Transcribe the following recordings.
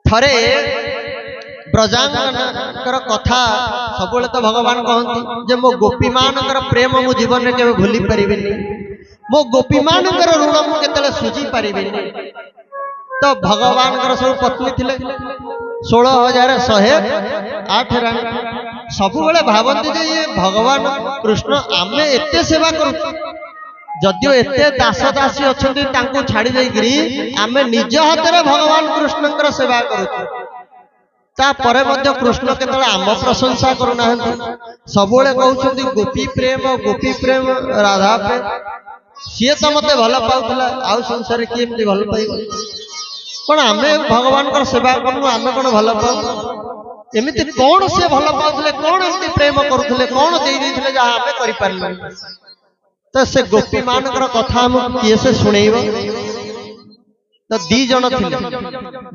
थरे ब्रजांगनकर कथा सब तो भगवान कहती जे मो गोपी मानकर प्रेम मु जीवन में केवे भूली परिबिनी मो गोपी मानकर ऋण मु केतले सुझी परिबिनी। तो भगवान सब पत्नी थिले 16,108 रानी सब भावती जे ये भगवान कृष्ण आमे एते सेवा करू जदियो एते दास दासी अच्छे छाड़ी देकरी आमे निज हाथ में भगवान कृष्ण सेवा करूँ तापर कृष्ण केतले आम प्रशंसा करूना सब कहते गोपी प्रेम राधा प्रेम सी तो मत भल पाला आउ संसार किए भल पाइब कौन आम भगवान सेवा करूँ आम कौन भल पाऊ एमती कौन सी भल पाते कौन एमती प्रेम करुले कौन दे जहाँ आम कर तो से गोपी मान कथा किए से शुणेब तो दी जन थे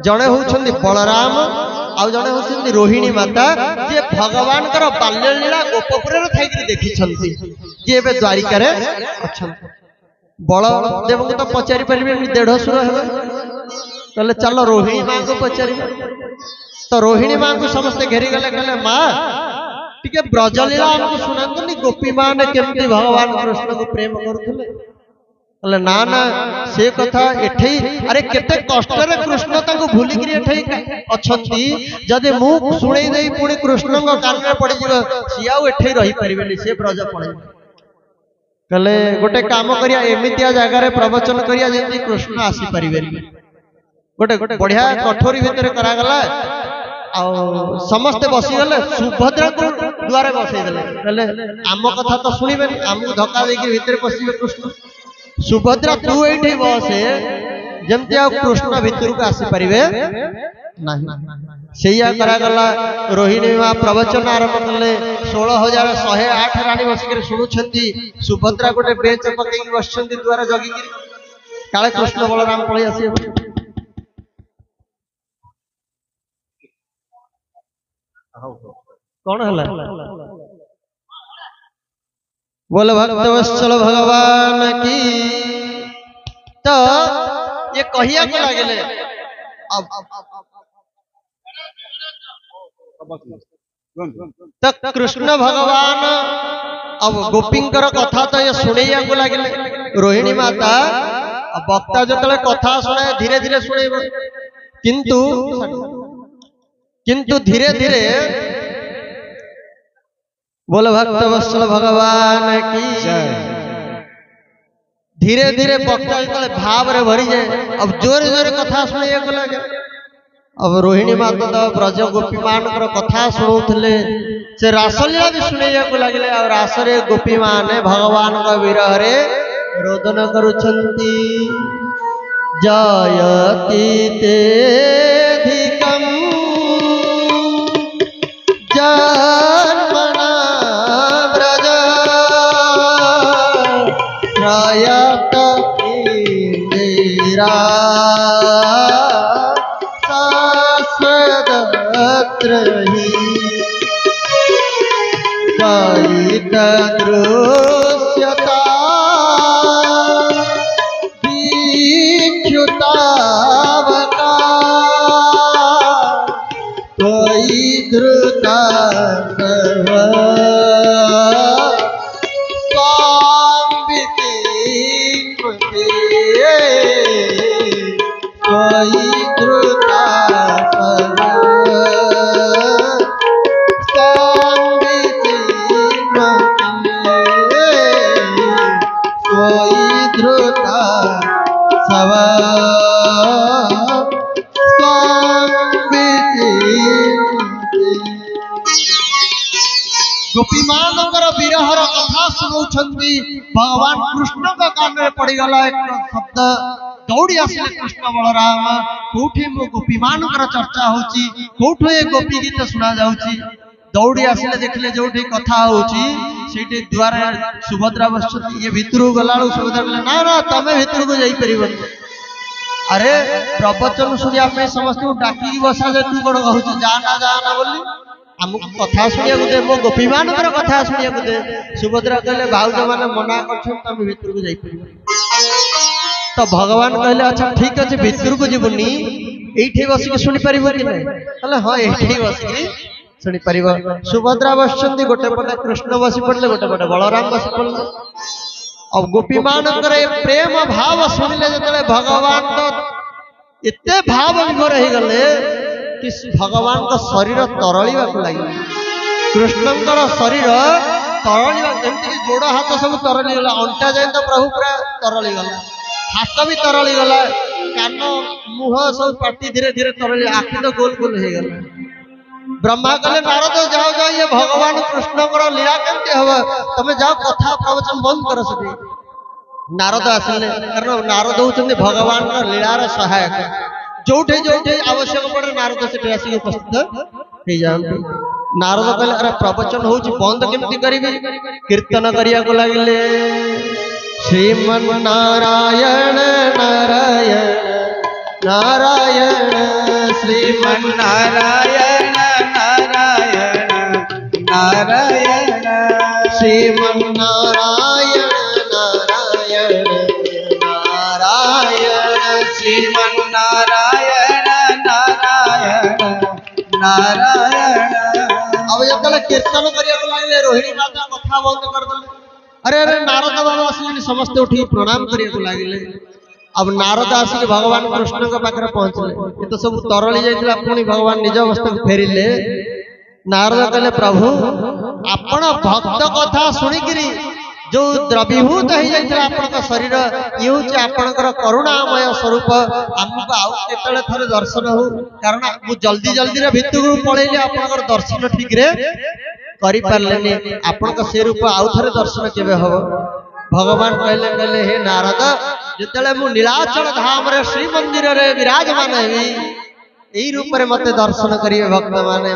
जड़े होती बलराम आउ जड़े होती रोहिणी माता जी भगवान बाल्य लीला गोपपुर थी देखी जी ए द्वारिका अच्छा बलदेव को तो पचारि पारे 150 है कहले चल रोहिणी माँ को पचार तो रोहिणी माँ को समस्ते घेरी गले कहले माँ टी ब्रजलीला आमको शुणातुनि गोपी माँ ने केमती भगवान कृष्ण को प्रेम करुले ना ना से कथा एठे अरे केते कष्ट रे कृष्ण ताको भूली करी एठे अछंती जदि मु सुनै देई पुणी कृष्ण को कान में पड़ी जिवो सी आउ एठे रही परिबेनी से ब्रज पड़े कहले गोटे काम करिया एमितिया जगह रे प्रवचन करिया जेति कृष्ण आसी परिबेनी गोटे बढ़िया कठोरी भितर करा गला आ समस्ते बसीगले सुभद्रा को द्वारे बसईदे कहले आम कथा तो शुणवे आमको धक्का देकर भितर पशिबे कृष्ण सुभद्रा तू ये बसे जमती आ कृष्ण भितर को आसी पारे करागला रोहिणी माँ प्रवचन आरंभ कले 16,108 रानी बसिक शुणुंट सुभद्रा गोटे बेंच पकई बस द्वारा जगिक काले कृष्ण बलराम पलि आस कौन है बोल भक्तवत्सल भगवान की तो ये कहिया को लगे तो कृष्ण भगवान अब गोपींकर कथा तो ये शुणैया को लगे रोहिणी माता वक्ता जो कथा शुणे धीरे धीरे शुणेब किंतु धीरे धीरे बोल भक्तवत्सल भगवान की धीरे धीरे वक्ता जो भाव रे भरी जाए अब जोर जोर कथा शुणे को लगे अब रोहिणी माता तो ब्रज गोपी मान कथा शुणुले से रासलीला भी शुणा को लगे और रासरे गोपी माने भगवान का विरह रे रोदन करुछंती जयति तेधिकं जन्मना ब्रज त्रयत इंदिरा शाश्वतत्रहि कलित दृश्यता दीक्षुतावका कोई धृता कोई धृता गोपीमानकर विरहर कथा शुणुंट भगवान कृष्ण का कान में पड़गला एक शब्द दौड़ी आसिले कृष्ण बलराम कोठी मो गोपीमानकर चर्चा होची कोठो ए गोपी गीत सुना जाउची दौड़ी आसिले देखले जोठी कथा होची सेठी द्वार सुभद्रा बसती ये भितरु गलाळू सुभद्रा कहले ना ना तमे भितर को जाई परिबन अरे प्रवचन सुनिया पे समस्त को डाकी बसा जे तू कोन कहू जा ना बोली आमको कथा शुणा दे मो गोपी मान कथा शुणा दे सुभद्रा कहले भाउज माने मना कर भीतर को जाई तो भगवान कहले अच्छा ठीक अच्छे भीतर को जीवनी एठी बसिक शुणी परिबो कि नहीं कहले हां एठी बसिक शुणी परिबो सुभद्रा बसचंदी गोटे पटे कृष्ण बसी पड़ले गोटे पटे बलराम बसी पड़ले अब गोपी मानकर प्रेम भाव शुणिले जतले भगवान तो एते भाव विभोर हो गले कि भगवान का शरीर तरलिबा को लागिला कृष्णंकर शरीर तरलिबा एमती गोड़ हाथ सब तरली गला अंटा जाए तो प्रभु पूरा तरली गला हाथ भी तरली गला कान मुह सब पाटी धीरे धीरे तरली आखि तो गोल गोल हो गला ब्रह्मा कहले नारद जाओ जाओ ये भगवान कृष्णंकर लीला केमती हबो तमे जाओ कथा प्रवचन बंद कर सके नारद आसिले कारण नारद होचंदी भगवान का लीलार सहायक जोठे जोठे आवश्यक पड़े नारद से आसिक उपस्थित हो जाते नारद कहले अरे प्रवचन होउची बंद केमती करिवे कीर्तन करिया को लागिले श्रीमन नारायण नारायण नारायण श्रीमन नारायण नारायण नारायण श्रीमन नारायण नारायण नारायण श्रीमन नारायण नारायण नारायण अब जब कीर्तन करिया को लागले रोहिणी राजा कथा बंद कर दले अरे अरे नारद बाबा असले समस्त उठी प्रणाम करिया को लागले अब नारद आसिक भगवान कृष्ण के पाखरे पहुंचले ये तो सब तरली जाइतला पुनी भगवान निज अवस्था को फेरिले नारद कहले प्रभु आपण भक्त कथा सुनिकिरी जो द्रवीभूत हो जाइतला आपन शरीर ये होची आपनकर करुणामय स्वरूप हमको आउ केतले थरे दर्शन हो कारण मु जल्दी जल्दी रे भितरु पळेले आपनकर दर्शन ठीक रे करि पारलेनी आपनकर से रूप आउ थरे दर्शन केबे हो भगवान कहले कहले हे नारद जितले मु नीलाचल धाम रे श्री मंदिर रे विराजमान हेबी एई रूप रे मते दर्शन करिवे भक्त माने।